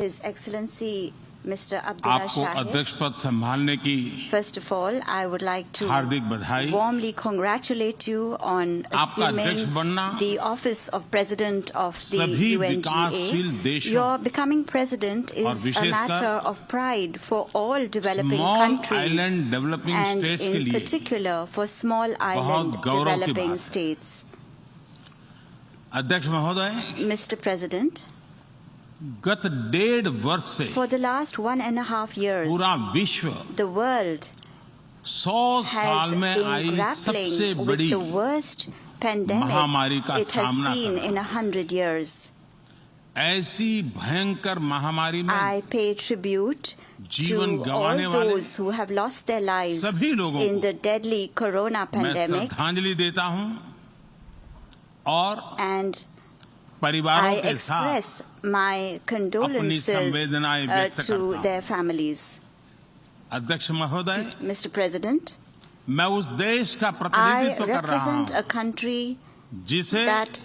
His Excellency Mr. Abdullah आपको Shahid. अध्यक्ष पद संभालने की First of all, I would like to हार्दिक बधाई। warmly congratulate you on आपका अध्यक्ष assuming बनना the office of President of the सभी UNGA. विकासशील देशों Your becoming president और is a विशेषकर matter of pride for all developing small countries island developing and states के in लिए particular for small island गौरव की developing बात है। states. अध्यक्ष महोदय, Mr. President, गत 1.5 वर्ष से for the last 1.5 years, पूरा विश्व the world 100 साल has में been आई सबसे grappling with बड़ी the worst महामारी pandemic का it has सामना seen कर in 100 years. ऐसी भयंकर महामारी में I pay tribute जीवन to गंवाने all वाले those who have lost their lives सभी लोगों in को the deadly corona मैं pandemic, श्रद्धांजलि देता हूं और and परिवारों I के साथ express my condolences संवेदनाएं व्यक्त to करता their families. अध्यक्ष महोदय, Mr. President, मैं उस देश का I प्रतिनिधित्व कर रहा represent a हूं country जिसे that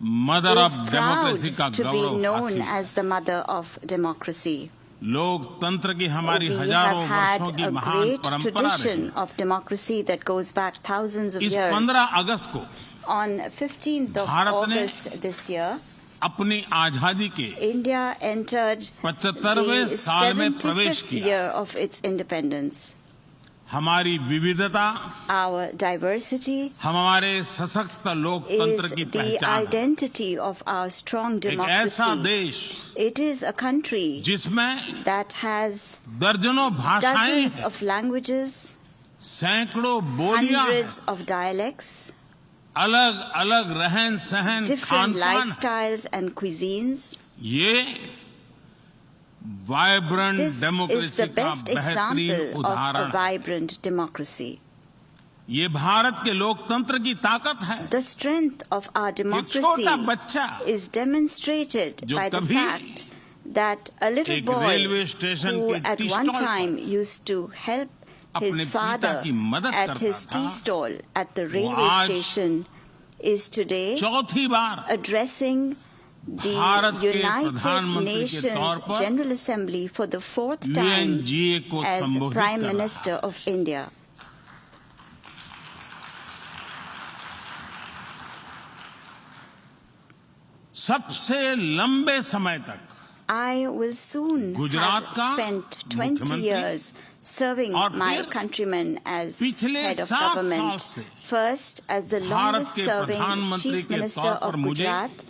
mother of is democracy का proud to be Gaurav known हासिल। as the mother of democracy. लोकतंत्र की हमारी We have हजारों had वर्षों की a महान great परंपरा रही। tradition of democracy that goes back thousands of इस years. 15 अगस्त को On 15th of भारत ने August this year, अपनी आजादी के India entered 75वें the साल में प्रवेश 75th किया। year of its independence. हमारी विविधता Our diversity हमारे सशक्त is लोकतंत्र की the पहचान है। identity of our strong एक ऐसा democracy. देश It is a country जिसमें that has दर्जनों भाषाएं dozens हैं, of languages, सैकड़ों बोलियां हैं, hundreds of dialects, अलग अलग रहन सहन different खान पान। lifestyles and cuisines. ये vibrant This is democracy the का best बेहतरीन example of a उदाहरण है। vibrant democracy. ये भारत के लोकतंत्र की ताकत है। The strength of our छोटा democracy बच्चा is demonstrated जो by the कभी fact that a little एक boy रेलवे स्टेशन who के at T one stall time पर used to help अपने his पिता father की मदद at करता his tea था, stall at the railway आज station is today चौथी बार addressing the भारत के United प्रधानमंत्री के Nations तौर पर General Assembly for the fourth time UNGA को as संबोधित Prime कर रहा Minister है। of India. सबसे लंबे समय तक I will soon Gujarat have का spent 20 मुख्यमंत्री years serving और my फिर countrymen as पिछले head of 7 साल government. से First as the Bharat longest के serving प्रधानमंत्री Chief के Minister तौर पर of मुझे Gujarat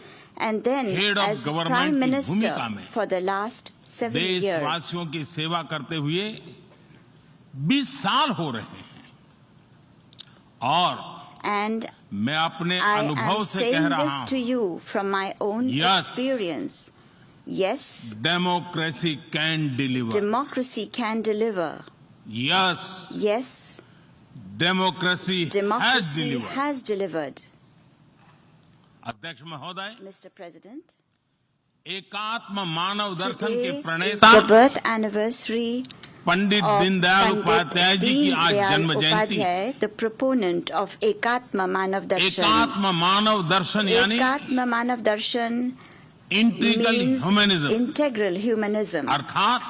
and then Head of as Government Prime की Minister भूमिका में for the last 7 years. देशवासियों की सेवा करते हुए 20 साल हो रहे हैं और And मैं अपने I अनुभव am से कह saying रहा this to हूं, you from my own Yes. experience. Yes, democracy can deliver. democracy can deliver. Yes, Yes, democracy has democracy deliver. has delivered. अध्यक्ष महोदय, Mr. President, एकात्म मानव दर्शन today के is प्रणेता the birth anniversary Pandit of Deendayal Pandit Upadhyay ji की आज Deen जन्म Dayal Jayanti. Upadhyay, the proponent of Ekatma Manav Darshan. एकात्म मानव दर्शन यानी Ekatma Manav Darshan integral means humanism, integral humanism, अर्थात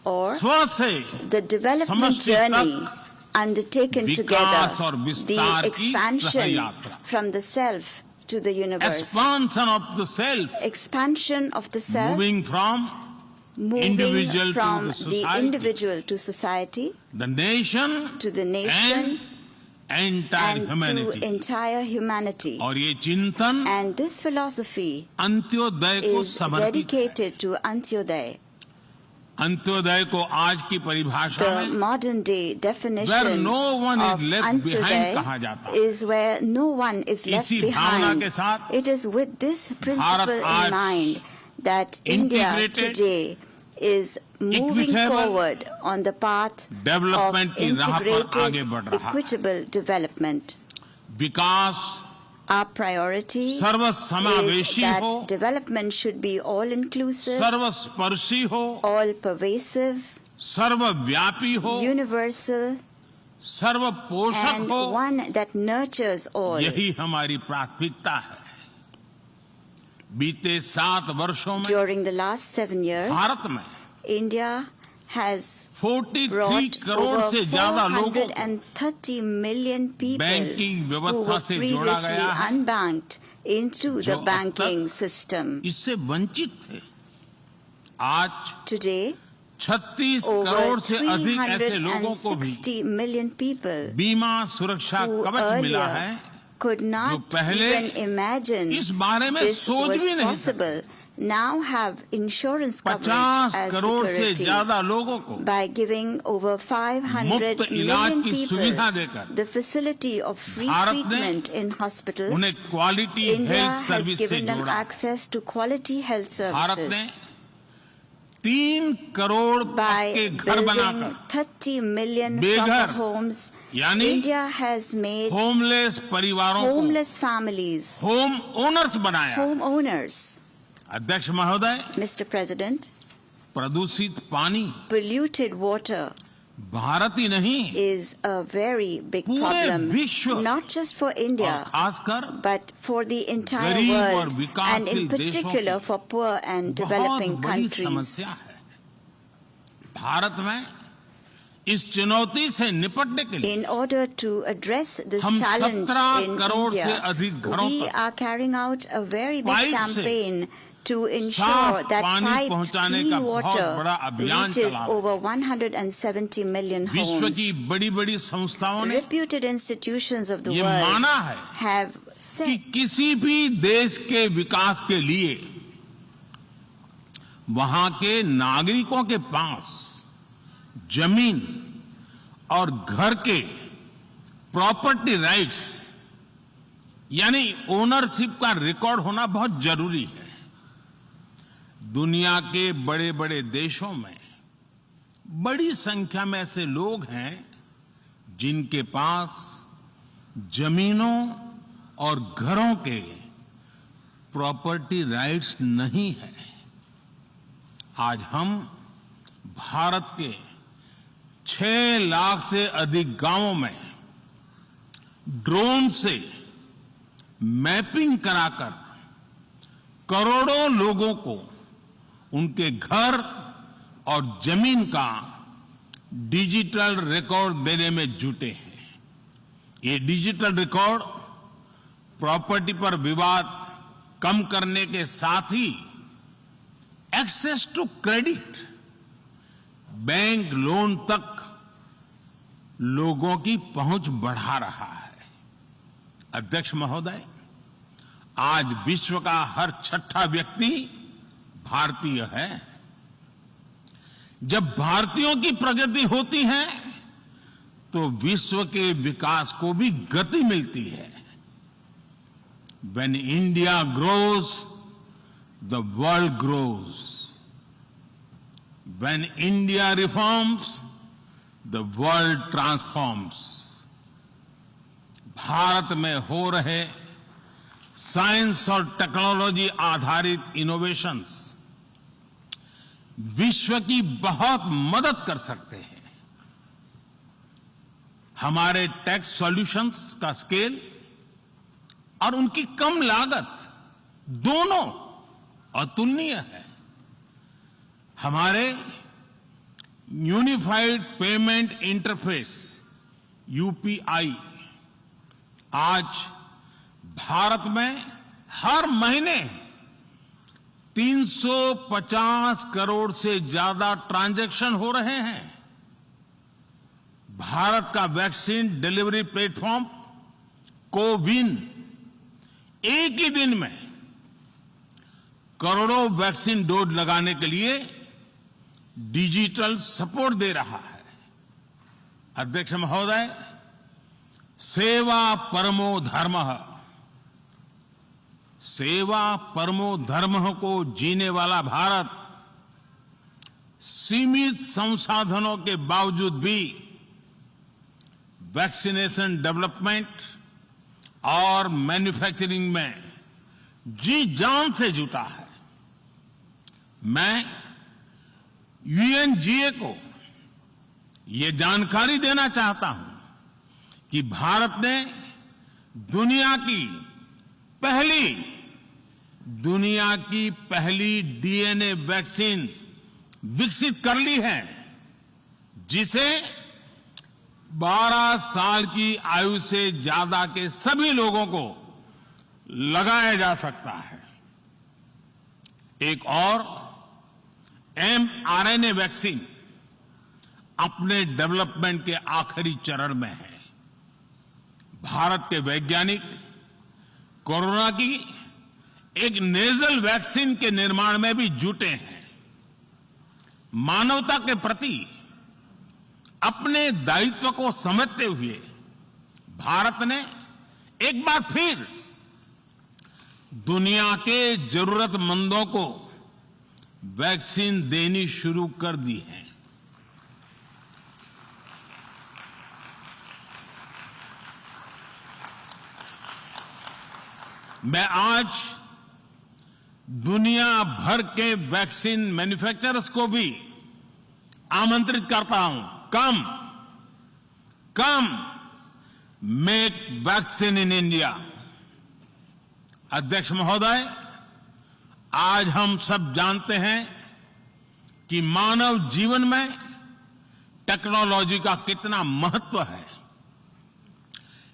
or स्व से the development समष्टि journey तक undertaken विकास और together, विस्तार the की expansion सहयात्रा। from the self to the universe, expansion of the self, expansion of the self, moving from moving individual to from the the society, individual to society, the nation to the nation, and entire and to humanity. entire humanity. और ये चिंतन And this philosophy Antyodaya को is समर्पित है। dedicated to Antyodaya. Antyodaya को आज की परिभाषा The में modern day where definition no one of is left behind कहा Antyodaya जाता है। is where no one is left इसी भावना behind. के साथ It is with this principle आज in mind that India integrated, today is moving equitable forward on the path of development की राह पर आगे integrated, बढ़ रहा है। equitable development. Vikas Our priority is सर्वसमावेशी that हो, development should be all-inclusive, सर्वस्पर्शी हो, all-pervasive, सर्वव्यापी हो, universal, सर्वपोषक and हो। one that nurtures all. यही हमारी प्राथमिकता है। बीते 7 वर्षों में During the last 7 years, Bharat में India has 43 brought crore over से ज्यादा लोगों को 430 million people बैंकिंग who व्यवस्था were से जोड़ा previously गया है, unbanked into जो the अब banking तक system. इससे वंचित थे। आज Today, 36 over करोड़ से अधिक ऐसे लोगों को भी 360 million people बीमा सुरक्षा who कवच मिला है, earlier could not पहले even imagine इस बारे में this सोच was भी नहीं possible, now have insurance coverage 50 as crore से security ज्यादा लोगों को by giving over 500 मुफ्त इलाज million की people सुविधा देकर the facility of free Bharat ने treatment in hospitals. उन्हें quality India health has service से given them जोड़ा। access to quality health Bharat ने services 3 करोड़ by के घर building बनाकर 30 million बेघर, proper homes. यानी India has made होमलेस परिवारों को homeless families होम ओनर्स बनाया। homeowners. अध्यक्ष महोदय, Mr. President, प्रदूषित पानी polluted water भारत ही नहीं is a very big पूरे problem, विश्व not just for और India, खासकर but for the entire गरीब और world, and in विकासशील देशों particular की for poor and बहुत developing बड़ी countries. समस्या है। भारत में इस चुनौती से निपटने के लिए In order to address this हम challenge 17 in करोड़ से India, अधिक घरों we तक are carrying out a very big pipe से campaign to ensure साफ that पानी piped पहुंचाने clean का बहुत बड़ा water अभियान reaches चला रहे हैं। over 170 million विश्व homes. की बड़ी-बड़ी संस्थाओं ने Reputed institutions of the ये world माना है have कि said किसी भी देश के विकास के लिए वहां के नागरिकों के पास जमीन और घर के प्रॉपर्टी राइट्स यानी ओनरशिप का रिकॉर्ड होना बहुत जरूरी है। दुनिया के बड़े बड़े देशों में बड़ी संख्या में ऐसे लोग हैं जिनके पास जमीनों और घरों के प्रॉपर्टी राइट्स नहीं है। आज हम भारत के 6 लाख से अधिक गांवों में ड्रोन से मैपिंग कराकर करोड़ों लोगों को उनके घर और जमीन का डिजिटल रिकॉर्ड देने में जुटे हैं। ये डिजिटल रिकॉर्ड प्रॉपर्टी पर विवाद कम करने के साथ ही access to credit, bank loan तक लोगों की पहुंच बढ़ा रहा है। अध्यक्ष महोदय, आज विश्व का हर 6ठा व्यक्ति भारतीय है। जब भारतीयों की प्रगति होती है तो विश्व के विकास को भी गति मिलती है। When India grows, the world grows. When India reforms, the world transforms. Bharat में हो रहे साइंस और टेक्नोलॉजी आधारित इनोवेशंस विश्व की बहुत मदद कर सकते हैं। हमारे टैक्स सॉल्यूशंस का स्केल और उनकी कम लागत दोनों अतुलनीय है। हमारे यूनिफाइड पेमेंट इंटरफेस यूपीआई आज भारत में हर महीने 350 करोड़ से ज्यादा ट्रांजैक्शन हो रहे हैं। भारत का वैक्सीन डिलीवरी प्लेटफॉर्म कोविन एक ही दिन में करोड़ों वैक्सीन डोज लगाने के लिए डिजिटल सपोर्ट दे रहा है। अध्यक्ष महोदय, सेवा परमो धर्मः, सेवा परमो धर्मः को जीने वाला भारत सीमित संसाधनों के बावजूद भी वैक्सीनेशन डेवलपमेंट और मैन्युफैक्चरिंग में जी जान से जुटा है। मैं यूएनजीए को ये जानकारी देना चाहता हूं कि भारत ने दुनिया की पहली दुनिया की पहली डीएनए वैक्सीन विकसित कर ली है, जिसे 12 साल की आयु से ज्यादा के सभी लोगों को लगाया जा सकता है। एक और mRNA वैक्सीन अपने डेवलपमेंट के आखिरी चरण में है। भारत के वैज्ञानिक कोरोना की एक नेजल वैक्सीन के निर्माण में भी जुटे हैं। मानवता के प्रति अपने दायित्व को समझते हुए भारत ने एक बार फिर दुनिया के जरूरतमंदों को वैक्सीन देनी शुरू कर दी है। मैं आज दुनिया भर के वैक्सीन मैन्युफैक्चरर्स को भी आमंत्रित करता हूं, कम मेक वैक्सीन इन इंडिया। अध्यक्ष महोदय, आज हम सब जानते हैं कि मानव जीवन में टेक्नोलॉजी का कितना महत्व है,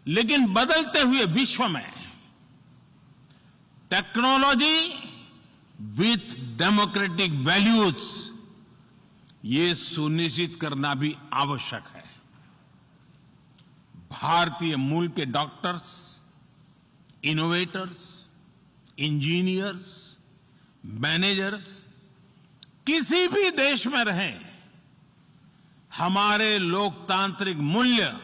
लेकिन बदलते हुए विश्व में टेक्नोलॉजी विथ डेमोक्रेटिक वैल्यूज, ये सुनिश्चित करना भी आवश्यक है। भारतीय मूल के डॉक्टर्स, इनोवेटर्स, इंजीनियर्स, मैनेजर्स किसी भी देश में रहें, हमारे लोकतांत्रिक मूल्य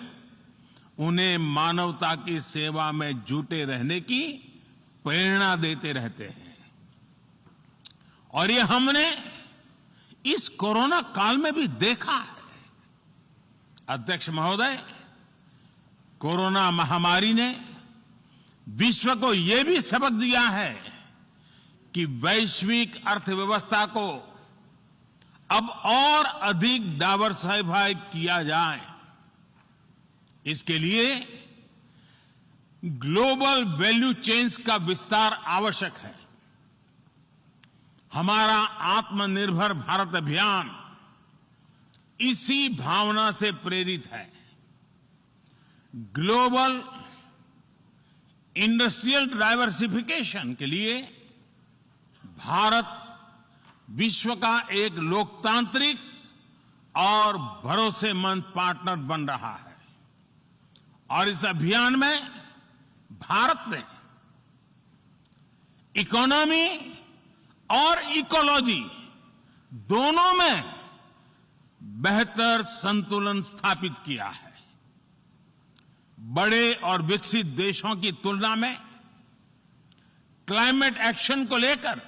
उन्हें मानवता की सेवा में जुटे रहने की प्रेरणा देते रहते हैं। और ये हमने इस कोरोना काल में भी देखा है। अध्यक्ष महोदय, कोरोना महामारी ने विश्व को यह भी सबक दिया है कि वैश्विक अर्थव्यवस्था को अब और अधिक डाइवर्सिफाई किया जाए। इसके लिए ग्लोबल वैल्यू चेन्स का विस्तार आवश्यक है। हमारा आत्मनिर्भर भारत अभियान इसी भावना से प्रेरित है। ग्लोबल इंडस्ट्रियल डाइवर्सिफिकेशन के लिए भारत विश्व का एक लोकतांत्रिक और भरोसेमंद पार्टनर बन रहा है। और इस अभियान में भारत ने इकोनॉमी और इकोलॉजी दोनों में बेहतर संतुलन स्थापित किया है। बड़े और विकसित देशों की तुलना में क्लाइमेट एक्शन को लेकर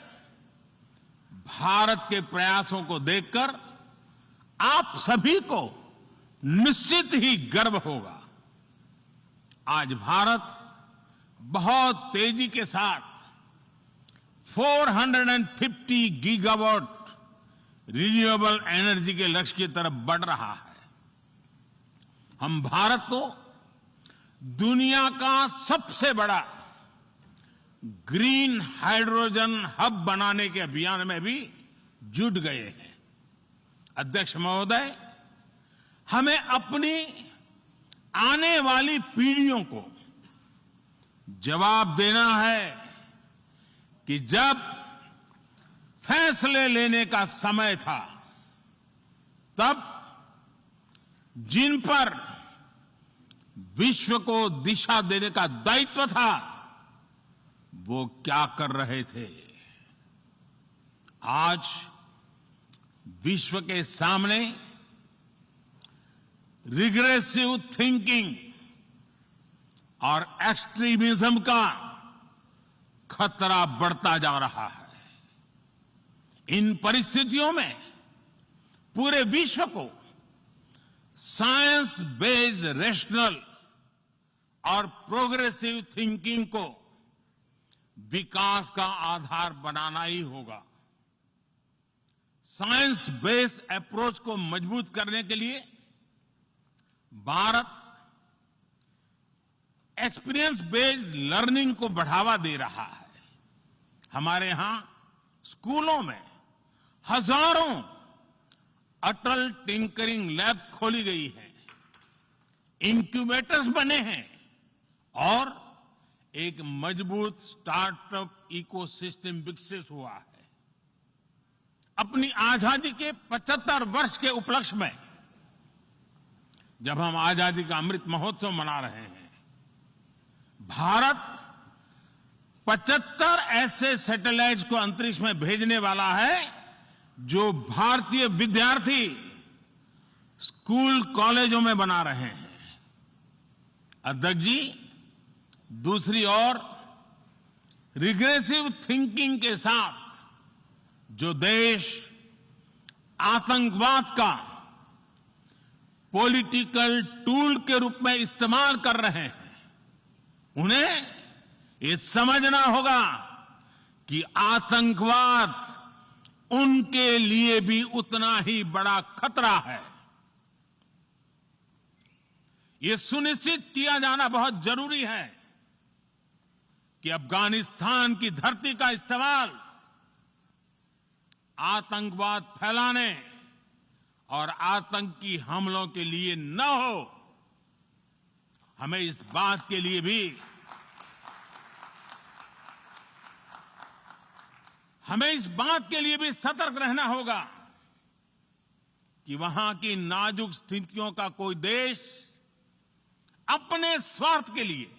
भारत के प्रयासों को देखकर आप सभी को निश्चित ही गर्व होगा। आज भारत बहुत तेजी के साथ 450 गीगावाट रिन्यूएबल एनर्जी के लक्ष्य की तरफ बढ़ रहा है। हम भारत को दुनिया का सबसे बड़ा ग्रीन हाइड्रोजन हब बनाने के अभियान में भी जुट गए हैं। अध्यक्ष महोदय, हमें अपनी आने वाली पीढ़ियों को जवाब देना है कि जब फैसले लेने का समय था, तब जिन पर विश्व को दिशा देने का दायित्व था, वो क्या कर रहे थे। आज विश्व के सामने रिग्रेसिव थिंकिंग और एक्सट्रीमिज्म का खतरा बढ़ता जा रहा है। इन परिस्थितियों में पूरे विश्व को साइंस बेस्ड रेशनल और प्रोग्रेसिव थिंकिंग को विकास का आधार बनाना ही होगा। साइंस बेस्ड अप्रोच को मजबूत करने के लिए भारत एक्सपीरियंस बेस्ड लर्निंग को बढ़ावा दे रहा है। हमारे यहां स्कूलों में हजारों अटल टिंकरिंग लैब खोली गई है, इंक्यूबेटर्स बने हैं और एक मजबूत स्टार्टअप इकोसिस्टम विकसित हुआ है। अपनी आजादी के 75 वर्ष के उपलक्ष्य में जब हम आजादी का अमृत महोत्सव मना रहे हैं, भारत 75 ऐसे सैटेलाइट्स को अंतरिक्ष में भेजने वाला है जो भारतीय विद्यार्थी स्कूल कॉलेजों में बना रहे हैं। अध्यक्ष जी, दूसरी ओर रिग्रेसिव थिंकिंग के साथ जो देश आतंकवाद का पॉलिटिकल टूल के रूप में इस्तेमाल कर रहे हैं, उन्हें ये समझना होगा कि आतंकवाद उनके लिए भी उतना ही बड़ा खतरा है। ये सुनिश्चित किया जाना बहुत जरूरी है कि अफगानिस्तान की धरती का इस्तेमाल आतंकवाद फैलाने और आतंकी हमलों के लिए न हो। हमें इस बात के लिए भी सतर्क रहना होगा कि वहां की नाजुक स्थितियों का कोई देश अपने स्वार्थ के लिए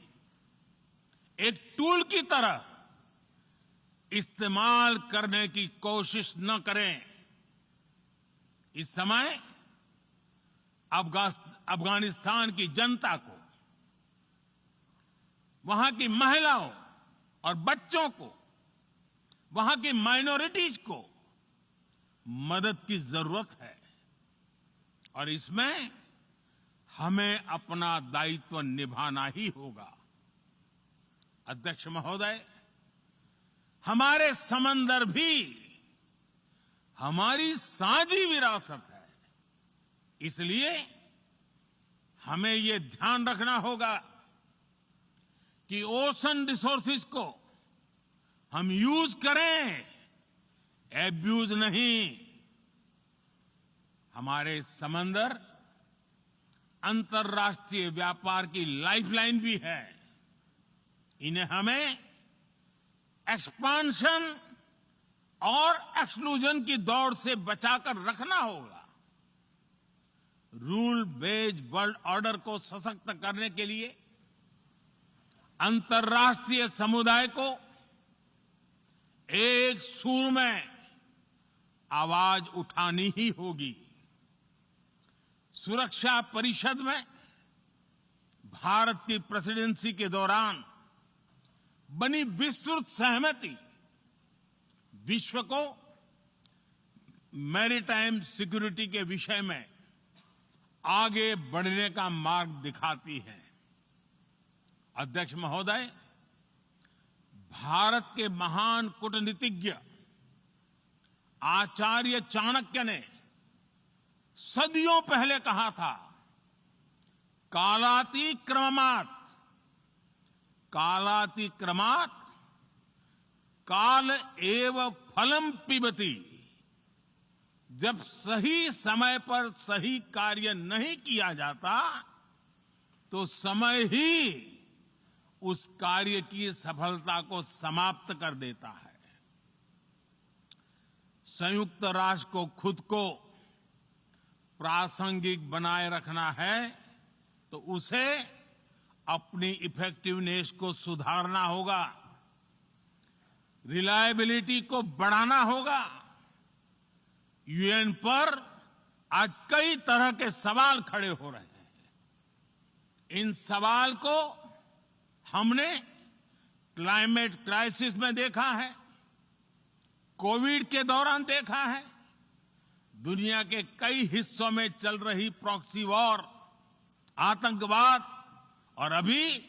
एक टूल की तरह इस्तेमाल करने की कोशिश न करें। इस समय अफगानिस्तान की जनता को, वहां की महिलाओं और बच्चों को, वहां की माइनॉरिटीज को मदद की जरूरत है और इसमें हमें अपना दायित्व निभाना ही होगा। अध्यक्ष महोदय, हमारे समंदर भी हमारी साझी विरासत है, इसलिए हमें ये ध्यान रखना होगा कि ओशन रिसोर्सेज को हम यूज करें, एब्यूज नहीं। हमारे समंदर अंतर्राष्ट्रीय व्यापार की लाइफलाइन भी है। इन्हें हमें एक्सपांशन और एक्सक्लूजन की दौड़ से बचाकर रखना होगा। रूल बेस्ड वर्ल्ड ऑर्डर को सशक्त करने के लिए अंतर्राष्ट्रीय समुदाय को एक सुर में आवाज उठानी ही होगी। सुरक्षा परिषद में भारत की प्रेसिडेंसी के दौरान बनी विस्तृत सहमति विश्व को मैरीटाइम सिक्योरिटी के विषय में आगे बढ़ने का मार्ग दिखाती है। अध्यक्ष महोदय, भारत के महान कूटनीतिज्ञ आचार्य चाणक्य ने सदियों पहले कहा था, कालातिक्रमात् काल एव फलम पिबति। जब सही समय पर सही कार्य नहीं किया जाता तो समय ही उस कार्य की सफलता को समाप्त कर देता है। संयुक्त राष्ट्र को खुद को प्रासंगिक बनाए रखना है तो उसे अपनी इफेक्टिवनेस को सुधारना होगा, रिलायबिलिटी को बढ़ाना होगा। यूएन पर आज कई तरह के सवाल खड़े हो रहे हैं। इन सवाल को हमने क्लाइमेट क्राइसिस में देखा है, कोविड के दौरान देखा है, दुनिया के कई हिस्सों में चल रही प्रॉक्सी वॉर, आतंकवाद और अभी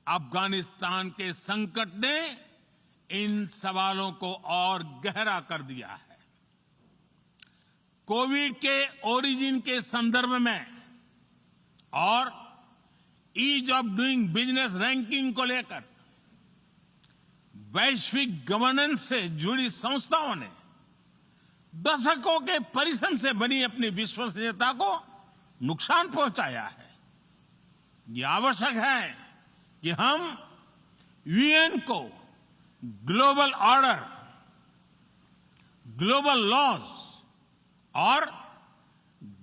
अफगानिस्तान के संकट ने इन सवालों को और गहरा कर दिया है। कोविड के ओरिजिन के संदर्भ में और ease of doing business ranking को लेकर वैश्विक गवर्नेंस से जुड़ी संस्थाओं ने दशकों के परिश्रम से बनी अपनी विश्वसनीयता को नुकसान पहुंचाया है। ये आवश्यक है कि हम यूएन को ग्लोबल ऑर्डर, ग्लोबल लॉज और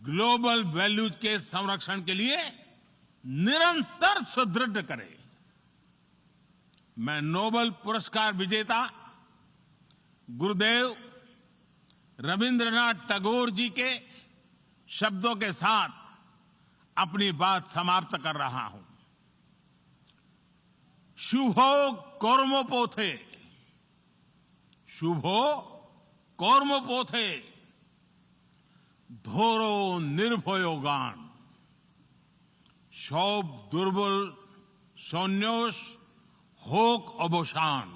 ग्लोबल वैल्यूज के संरक्षण के लिए निरंतर सुदृढ़ करें। मैं नोबेल पुरस्कार विजेता गुरुदेव रविंद्रनाथ टैगोर जी के शब्दों के साथ अपनी बात समाप्त कर रहा हूं। शुभो कर्मोपोथे, शुभो कर्मोपोथे, धोरो निर्भयो गान, सौब दुर्बल सौन्योष होक अबोशान।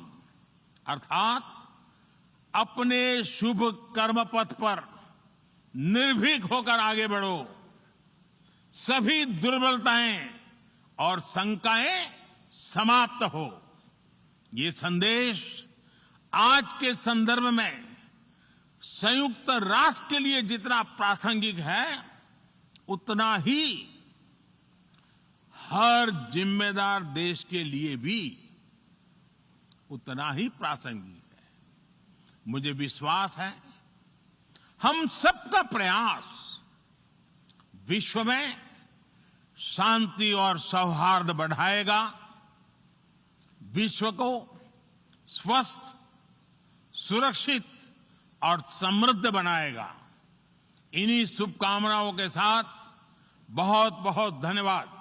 अर्थात अपने शुभ कर्म पथ पर निर्भीक होकर आगे बढ़ो, सभी दुर्बलताएं और शंकाएं समाप्त हो। ये संदेश आज के संदर्भ में संयुक्त राष्ट्र के लिए जितना प्रासंगिक है, उतना ही हर जिम्मेदार देश के लिए भी उतना ही प्रासंगिक है। मुझे विश्वास है हम सबका प्रयास विश्व में शांति और सौहार्द बढ़ाएगा, विश्व को स्वस्थ, सुरक्षित और समृद्ध बनाएगा। इन्हीं शुभकामनाओं के साथ बहुत बहुत धन्यवाद।